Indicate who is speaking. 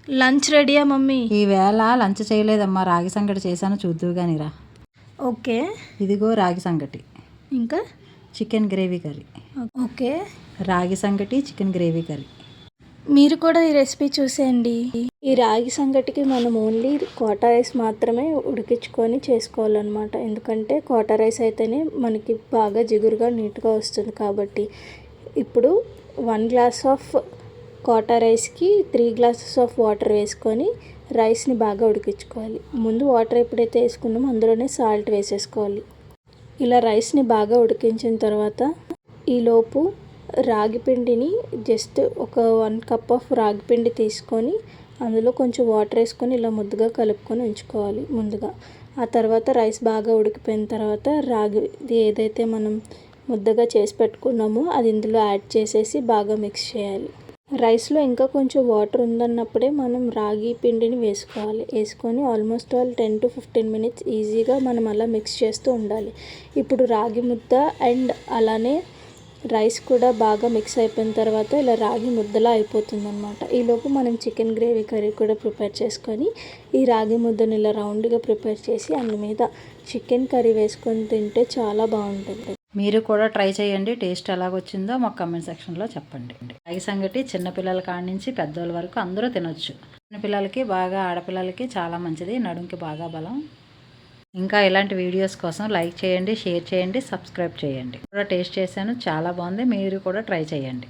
Speaker 1: Lunch రెడీయా mummy?
Speaker 2: ఈవేళ lunch చేయలేదమ్మా, రాగి సంగటి చేశాను, చూద్దువు గానిరా.
Speaker 1: ఓకే.
Speaker 2: ఇదిగో రాగి సంగటి,
Speaker 1: ఇంకా
Speaker 2: చికెన్ గ్రేవీ కర్రీ.
Speaker 1: ఓకే.
Speaker 2: రాగి సంగటి, చికెన్ గ్రేవీ కర్రీ.
Speaker 1: మీరు కూడా ఈ రెసిపీ చూసేయండి. ఈ రాగి సంగటికి మనం ఓన్లీ కోటా రైస్ మాత్రమే ఉడికించుకొని చేసుకోవాలన్నమాట. ఎందుకంటే కోటా రైస్ అయితేనే మనకి బాగా జిగురుగా నీట్గా వస్తుంది. కాబట్టి ఇప్పుడు 1 గ్లాస్ ఆఫ్ కోటా రైస్కి 3 గ్లాసెస్ ఆఫ్ వాటర్ వేసుకొని రైస్ని బాగా ఉడికించుకోవాలి. ముందు వాటర్ ఎప్పుడైతే వేసుకున్నామో అందులోనే సాల్ట్ వేసేసుకోవాలి. ఇలా రైస్ని బాగా ఉడికించిన తర్వాత ఈలోపు రాగి పిండిని జస్ట్ ఒక 1 కప్ ఆఫ్ రాగి పిండి తీసుకొని అందులో కొంచెం వాటర్ వేసుకొని ఇలా ముద్దగా కలుపుకొని ఉంచుకోవాలి ముందుగా. ఆ తర్వాత రైస్ బాగా ఉడికిపోయిన తర్వాత రాగిది ఏదైతే మనం ముద్దగా చేసి పెట్టుకున్నామో అది ఇందులో యాడ్ చేసేసి బాగా మిక్స్ చేయాలి. రైస్లో ఇంకా కొంచెం వాటర్ ఉందన్నప్పుడే మనం రాగి పిండిని వేసుకొని ఆల్మోస్ట్ 10 to 15 మినిట్స్ ఈజీగా మనం అలా మిక్స్ చేస్తూ ఉండాలి. ఇప్పుడు రాగి ముద్ద అండ్ అలానే రైస్ కూడా బాగా మిక్స్ అయిపోయిన తర్వాత ఇలా రాగి ముద్దలా అయిపోతుంది అనమాట. ఈలోపు మనం చికెన్ గ్రేవీ కర్రీ కూడా ప్రిపేర్ చేసుకొని ఈ రాగి ముద్దను ఇలా రౌండ్గా ప్రిపేర్ చేసి అందు మీద చికెన్ కర్రీ వేసుకొని తింటే చాలా బాగుంటుంది.
Speaker 2: మీరు కూడా ట్రై చేయండి. టేస్ట్ ఎలాగొచ్చిందో మాకు కామెంట్ సెక్షన్లో చెప్పండి. రాగి సంగటి చిన్నపిల్లల కాడి నుంచి పెద్దవాళ్ళ వరకు అందరూ తినొచ్చు. చిన్నపిల్లలకి బాగా, ఆడపిల్లలకి చాలా మంచిది, నడుంకి బాగా బలం. ఇంకా ఇలాంటి వీడియోస్ కోసం లైక్ చేయండి, షేర్ చేయండి, సబ్స్క్రైబ్ చేయండి. కూడా టేస్ట్ చేశాను, చాలా బాగుంది. మీరు కూడా ట్రై చేయండి.